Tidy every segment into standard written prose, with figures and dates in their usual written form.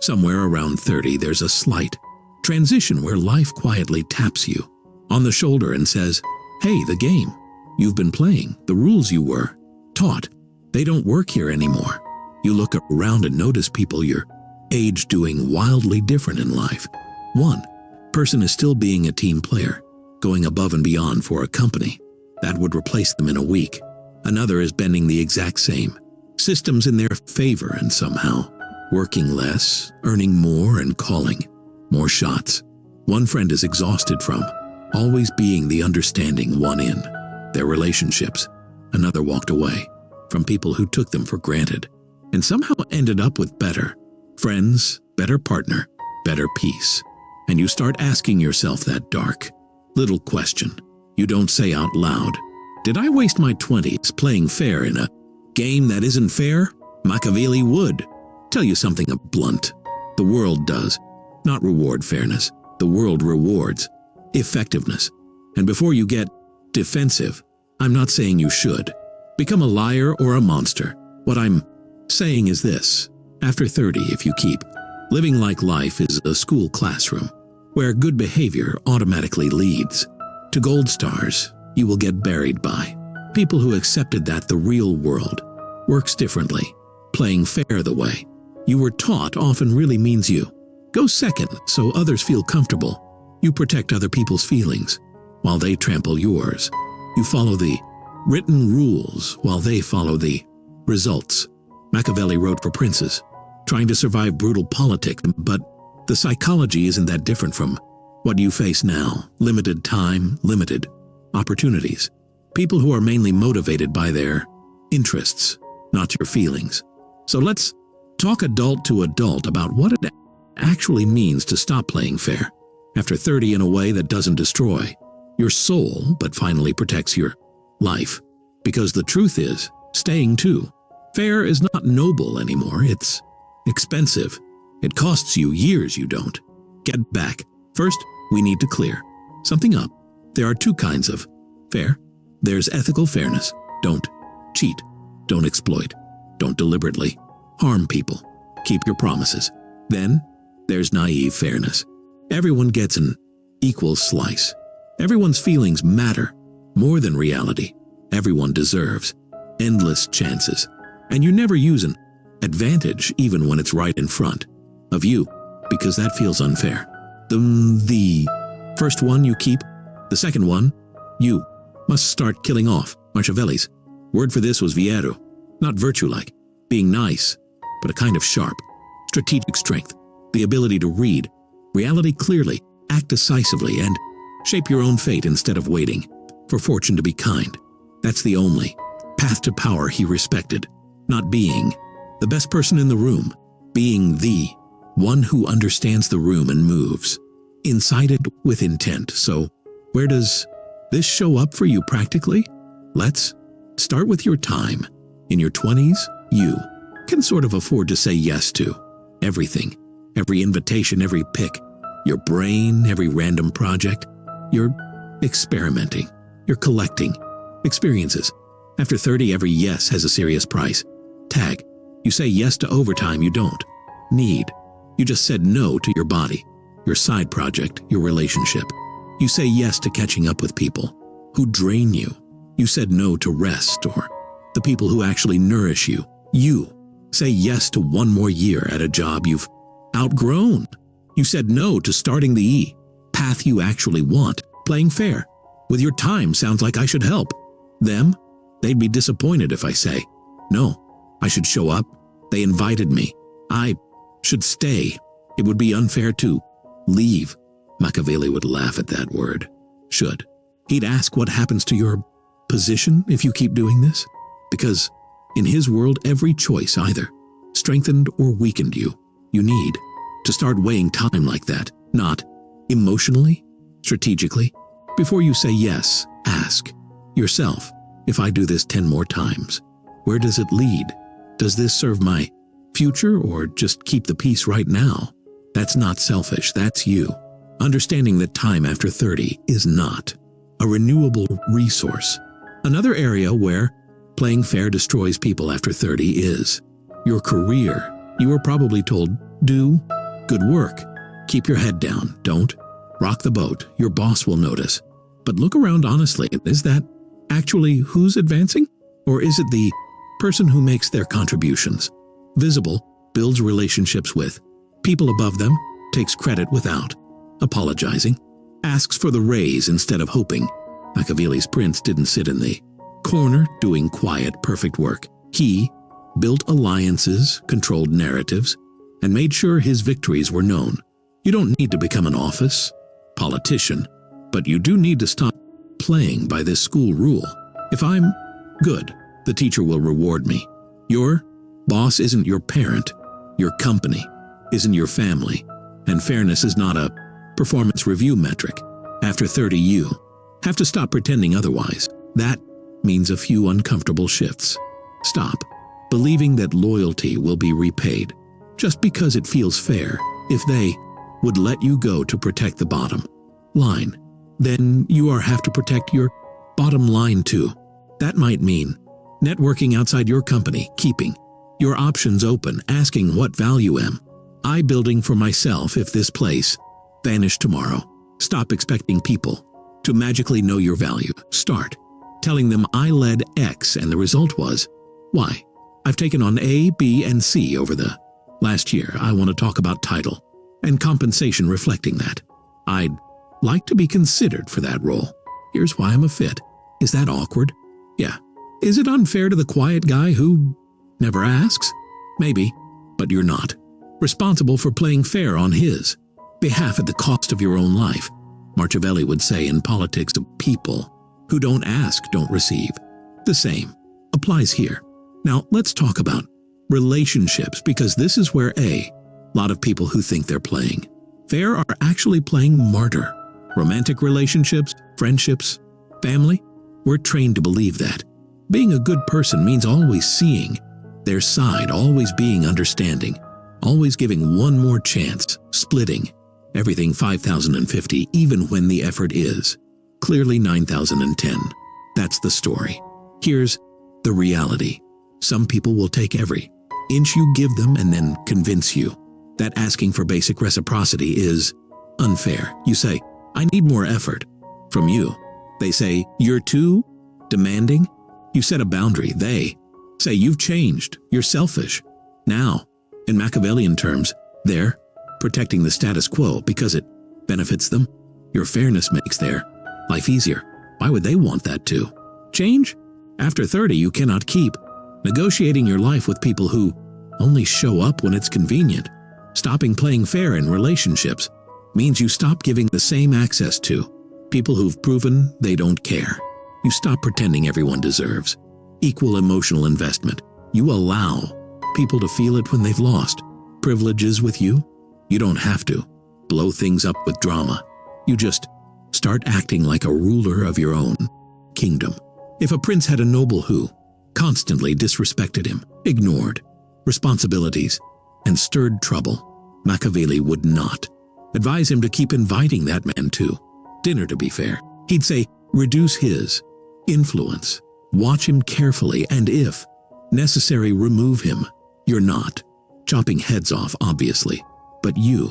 Somewhere around 30, there's a slight transition where life quietly taps you on the shoulder and says, "Hey, the game you've been playing, the rules you were taught, they don't work here anymore." You look around and notice people your age doing wildly different in life. One person is still being a team player, going above and beyond for a company that would replace them in a week. Another is bending the exact same systems in their favor and somehow working less, earning more, and calling more shots. One friend is exhausted from always being the understanding one in their relationships. Another walked away from people who took them for granted and somehow ended up with better friends, better partner, better peace. And you start asking yourself that dark little question you don't say out loud. Did I waste my 20s playing fair in a game that isn't fair? Machiavelli would tell you something blunt. The world does not reward fairness. The world rewards effectiveness. And before you get defensive, I'm not saying you should become a liar or a monster. What I'm saying is this: after 30, if you keep living like life is a school classroom where good behavior automatically leads to gold stars, you will get buried by people who accepted that the real world works differently. Playing fair the way you were taught often really means you go second so others feel comfortable. You protect other people's feelings while they trample yours. You follow the written rules while they follow the results. Machiavelli wrote for princes, trying to survive brutal politics, but the psychology isn't that different from what you face now. Limited time, limited opportunities. People who are mainly motivated by their interests, not your feelings. So let's talk adult to adult about what it actually means to stop playing fair after 30 in a way that doesn't destroy your soul but finally protects your life. Because the truth is, staying too fair is not noble anymore. It's expensive. It costs you years you don't get back. First, we need to clear something up. There are two kinds of fair. There's ethical fairness. Don't cheat. Don't exploit. Don't deliberately harm people. Keep your promises. Then, there's naive fairness. Everyone gets an equal slice. Everyone's feelings matter more than reality. Everyone deserves endless chances. And you never use an advantage even when it's right in front of you, because that feels unfair. The first one you keep, the second one you must start killing off. Machiavelli's word for this was Vieru, not virtue-like, being nice, but a kind of sharp, strategic strength, the ability to read reality clearly, act decisively, and shape your own fate instead of waiting for fortune to be kind. That's the only path to power he respected, not being the best person in the room, being the one who understands the room and moves inside it with intent. So, where does this show up for you practically? Let's start with your time. In your 20s, you can sort of afford to say yes to everything, every invitation, every pick, your brain, every random project. You're experimenting, you're collecting experiences. After 30, every yes has a serious price tag. You say yes to overtime you don't need. You just said no to your body, your side project, your relationship. You say yes to catching up with people who drain you. You said no to rest or the people who actually nourish you. You say yes to one more year at a job you've outgrown. You said no to starting the path you actually want. Playing fair with your time sounds like I should help them. They'd be disappointed if I say, no, I should show up. They invited me. I should stay. It would be unfair to leave. Machiavelli would laugh at that word, should. He'd ask what happens to your position if you keep doing this. Because in his world, every choice either strengthened or weakened you. You need to start weighing time like that, not emotionally, strategically. Before you say yes, ask yourself, if I do this 10 more times, where does it lead? Does this serve my future or just keep the peace right now? That's not selfish, that's you. Understanding that time after 30 is not a renewable resource. Another area where playing fair destroys people after 30 is your career. You were probably told, do good work, keep your head down, don't rock the boat, your boss will notice. But look around honestly, is that actually who's advancing? Or is it the person who makes their contributions? Visible, builds relationships with, people above them, takes credit without apologizing, asks for the raise instead of hoping. Machiavelli's prince didn't sit in the corner doing quiet, perfect work. He built alliances, controlled narratives, and made sure his victories were known. You don't need to become an office politician, but you do need to stop playing by this school rule. If I'm good, the teacher will reward me. Your boss isn't your parent. Your company isn't your family. And fairness is not a performance review metric. After 30, you have to stop pretending otherwise. That means a few uncomfortable shifts. Stop believing that loyalty will be repaid just because it feels fair. If they would let you go to protect the bottom line, then you have to protect your bottom line too. That might mean networking outside your company, keeping your options open, asking what value am I building for myself if this place vanished tomorrow. Stop expecting people to magically know your value. Start telling them I led X and the result was Y. I've taken on A, B, and C over the last year. I want to talk about title and compensation reflecting that. I'd like to be considered for that role. Here's why I'm a fit. Is that awkward? Yeah. Is it unfair to the quiet guy who never asks? Maybe, but you're not responsible for playing fair on his behalf at the cost of your own life. Machiavelli would say in politics, people who don't ask don't receive. The same applies here. Now let's talk about relationships, because this is where a lot of people who think they're playing fair are actually playing martyr. Romantic relationships, friendships, family, we're trained to believe that. Being a good person means always seeing their side, always being understanding, always giving one more chance, splitting everything 5,050 even when the effort is clearly 9,010. That's the story. Here's the reality. Some people will take every inch you give them and then convince you that asking for basic reciprocity is unfair. You say, I need more effort from you. They say, you're too demanding. You set a boundary. They say, you've changed. You're selfish. Now, in Machiavellian terms, they're protecting the status quo because it benefits them. Your fairness makes their life easier. Why would they want that to change? After 30, you cannot keep negotiating your life with people who only show up when it's convenient. Stopping playing fair in relationships means you stop giving the same access to people who've proven they don't care. You stop pretending everyone deserves equal emotional investment. You allow people to feel it when they've lost privileges with you. You don't have to blow things up with drama. You just start acting like a ruler of your own kingdom. If a prince had a noble who constantly disrespected him, ignored responsibilities, and stirred trouble, Machiavelli would not advise him to keep inviting that man to dinner. To be fair, he'd say, reduce his influence, watch him carefully, and if necessary, remove him. You're not chopping heads off, obviously, but you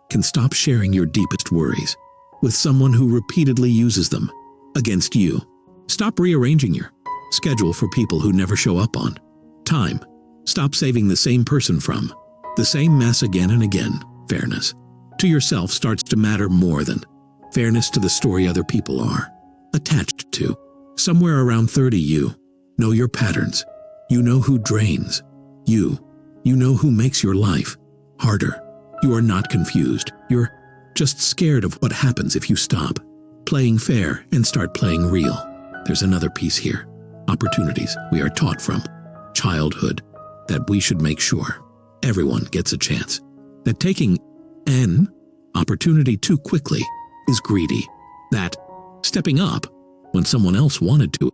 can stop sharing your deepest worries with someone who repeatedly uses them against you. Stop rearranging your schedule for people who never show up on time. Stop saving the same person from the same mess again and again. Fairness to yourself starts to matter more than fairness to the story other people are attached to. Somewhere around 30, you know your patterns. You know who drains you. You know who makes your life harder. You are not confused. You're just scared of what happens if you stop playing fair and start playing real. There's another piece here. Opportunities. We are taught from childhood that we should make sure everyone gets a chance. That taking an opportunity too quickly is greedy. That stepping up when someone else wanted to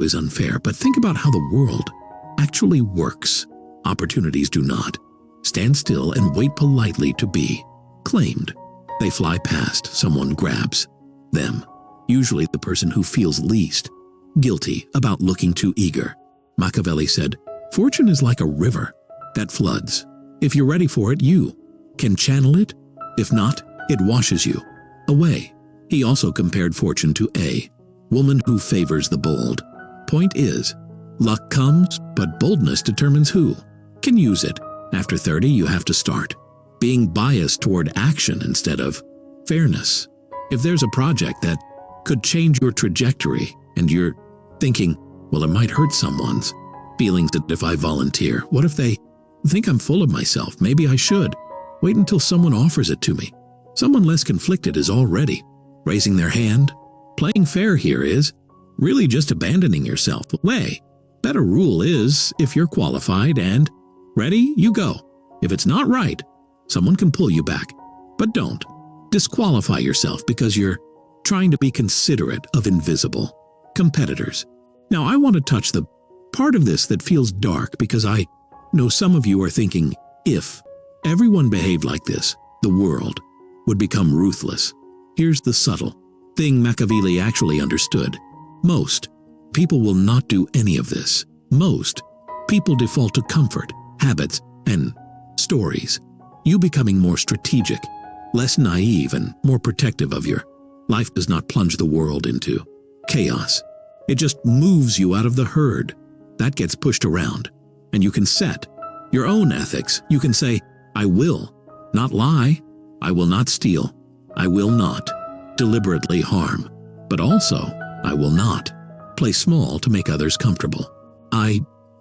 is unfair. But think about how the world actually works. Opportunities do not stand still and wait politely to be claimed. They fly past. Someone grabs them. Usually the person who feels least guilty about looking too eager. Machiavelli said, fortune is like a river that floods If you're ready for it, you can channel it. If not, it washes you away. He also compared fortune to a woman who favors the bold. Point is, luck comes, but boldness determines who can use it. After 30, you have to start being biased toward action instead of fairness. If there's a project that could change your trajectory and you're thinking, well, it might hurt someone's feelings if I volunteer. What if they think I'm full of myself? Maybe I should wait until someone offers it to me. Someone less conflicted is already raising their hand. Playing fair here is really just abandoning yourself. Way better rule is, if you're qualified and ready, you go. If it's not right, someone can pull you back. But don't disqualify yourself because you're trying to be considerate of invisible competitors. Now, I want to touch the part of this that feels dark because I know some of you are thinking, if everyone behaved like this, the world would become ruthless. Here's the subtle thing Machiavelli actually understood. Most people will not do any of this. Most people default to comfort, habits, and stories. You becoming more strategic, less naive, and more protective of your life does not plunge the world into chaos. It just moves you out of the herd. That gets pushed around, and you can set your own ethics. You can say, I will not lie. I will not steal. I will not deliberately harm. But also, I will not play small to make others comfortable. I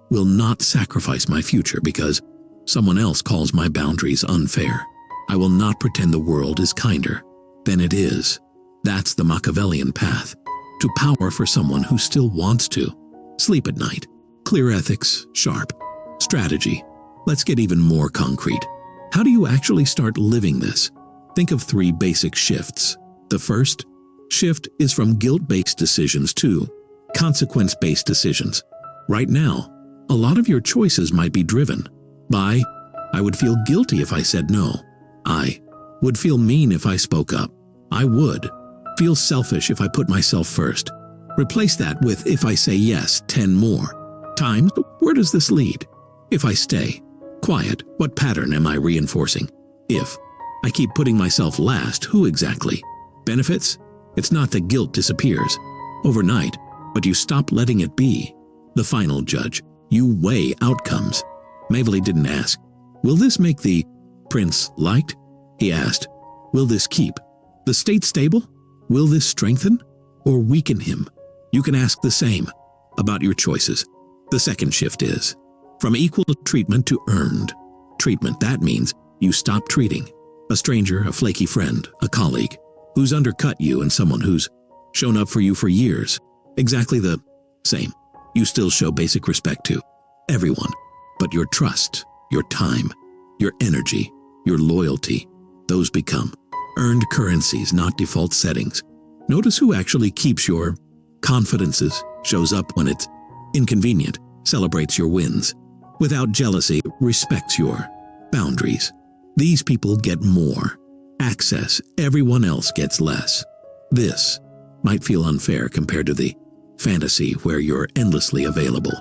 will not sacrifice my future because someone else calls my boundaries unfair. I will not pretend the world is kinder than it is. That's the Machiavellian path to power for someone who still wants to sleep at night. Clear ethics, sharp strategy. Let's get even more concrete. How do you actually start living this? Think of 3 basic shifts. The first shift is from guilt-based decisions to consequence-based decisions. Right now, a lot of your choices might be driven by, I would feel guilty if I said no. I would feel mean if I spoke up. I would feel selfish if I put myself first. Replace that with, if I say yes 10 more times, where does this lead? If I stay quiet, what pattern am I reinforcing? If I keep putting myself last, who exactly benefits? It's not that guilt disappears overnight, but you stop letting it be the final judge. You weigh outcomes. Machiavelli didn't ask, will this make the prince liked? He asked, will this keep the state stable? Will this strengthen or weaken him? You can ask the same about your choices. The second shift is from equal treatment to earned treatment. That means you stop treating a stranger, a flaky friend, a colleague who's undercut you, and someone who's shown up for you for years exactly the same. You still show basic respect to everyone, but your trust, your time, your energy, your loyalty, those become earned currencies, not default settings. Notice who actually keeps your confidences, shows up when it's inconvenient, celebrates your wins, without jealousy, respects your boundaries. These people get more access, everyone else gets less. This might feel unfair compared to the fantasy where you're endlessly available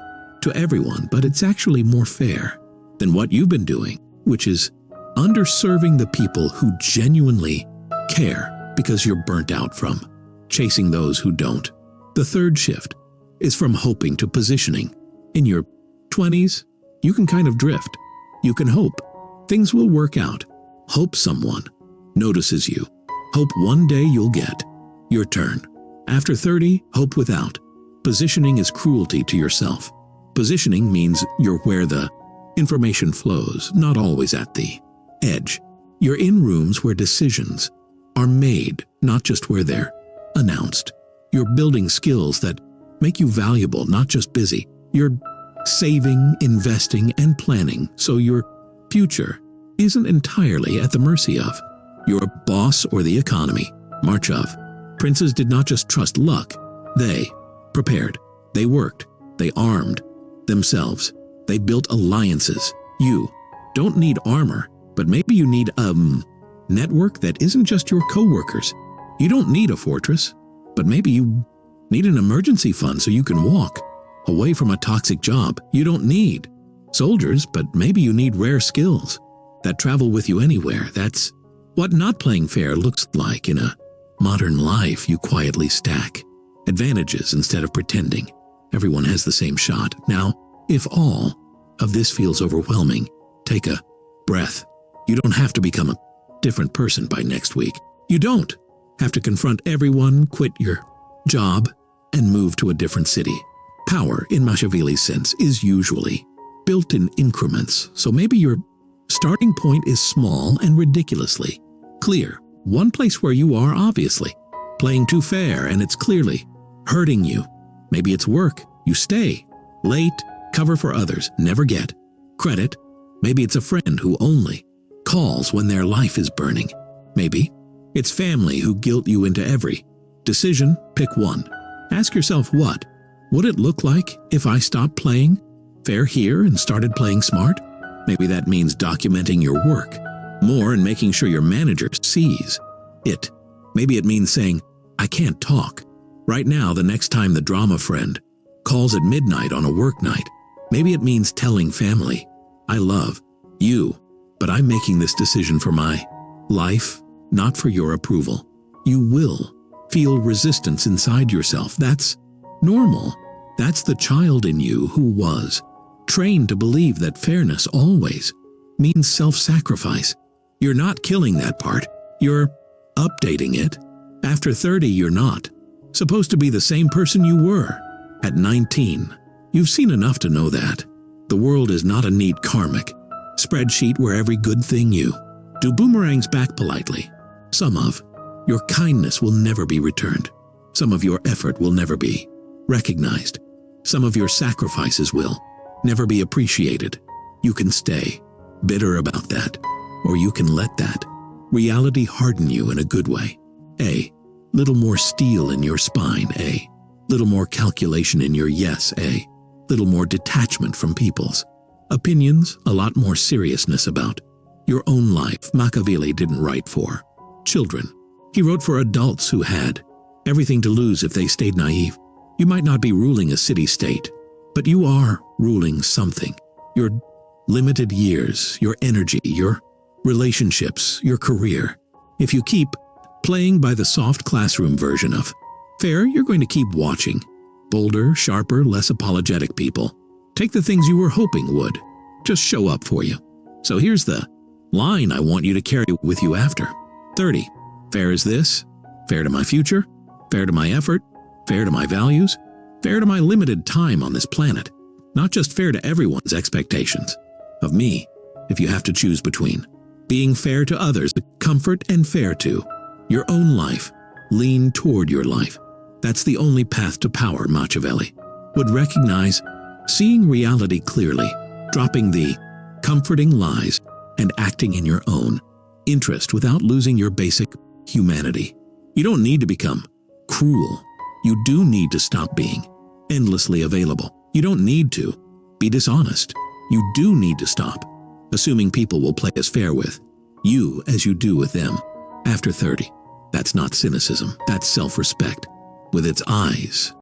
to everyone, but it's actually more fair than what you've been doing, which is underserving the people who genuinely care because you're burnt out from chasing those who don't. The third shift is from hoping to positioning. In your 20s, you can kind of drift. You can hope things will work out. Hope someone notices you. Hope one day you'll get your turn. After 30, hope without. Positioning is cruelty to yourself. Positioning means you're where the information flows, not always at the edge. You're in rooms where decisions are made, not just where they're announced. You're building skills that make you valuable, not just busy. You're saving, investing, and planning so your future isn't entirely at the mercy of your boss or the economy. March of. Princes did not just trust luck. They prepared. They worked. They armed themselves. They built alliances. You don't need armor, but maybe you need a network that isn't just your coworkers. You don't need a fortress, but maybe you need an emergency fund so you can walk away from a toxic job. You don't need soldiers, but maybe you need rare skills that travel with you anywhere. That's what not playing fair looks like in a modern life you quietly stack. Advantages instead of pretending. Everyone has the same shot. Now, if all of this feels overwhelming, take a breath. You don't have to become a different person by next week. You don't have to confront everyone, quit your job, and move to a different city. Power, in Machiavelli's sense, is usually built in increments, so maybe your starting point is small and ridiculously clear. One place where you are obviously playing too fair and it's clearly hurting you. Maybe it's work. You stay late, cover for others, never get credit. Maybe it's a friend who only calls when their life is burning. Maybe it's family who guilt you into every decision. Pick one. Ask yourself, what would it look like if I stopped playing fair here and started playing smart? Maybe that means documenting your work more and making sure your manager sees it. Maybe it means saying, I can't talk right now the next time the drama friend calls at midnight on a work night. Maybe it means telling family, I love you, but I'm making this decision for my life, not for your approval. You will feel resistance inside yourself. That's normal. That's the child in you who was trained to believe that fairness always means self-sacrifice. You're not killing that part. You're updating it. After 30, you're not supposed to be the same person you were at 19. You've seen enough to know that the world is not a neat karmic spreadsheet where every good thing you do boomerangs back politely. Some of your kindness will never be returned. Some of your effort will never be recognized. Some of your sacrifices will never be appreciated. You can stay bitter about that, or you can let that reality harden you in a good way. A little more steel in your spine. A little more calculation in your yes. A little more detachment from people's opinions. A lot more seriousness about your own life. Machiavelli didn't write for children. He wrote for adults who had everything to lose if they stayed naive. You might not be ruling a city-state, but you are ruling something. Your limited years, your energy, your relationships, your career. If you keep playing by the soft classroom version of fair, you're going to keep watching bolder, sharper, less apologetic people take the things you were hoping would just show up for you. So here's the line I want you to carry with you after 30. Fair is this, fair to my future, fair to my effort, fair to my values, fair to my limited time on this planet. Not just fair to everyone's expectations of me, if you have to choose between being fair to others, comfort, and fair to your own life. Lean toward your life. That's the only path to power, Machiavelli would recognize. Seeing reality clearly, dropping the comforting lies, and acting in your own interest without losing your basic humanity. You don't need to become cruel. You do need to stop being endlessly available. You don't need to be dishonest. You do need to stop assuming people will play as fair with you as you do with them. After 30, that's not cynicism. That's self-respect with its eyes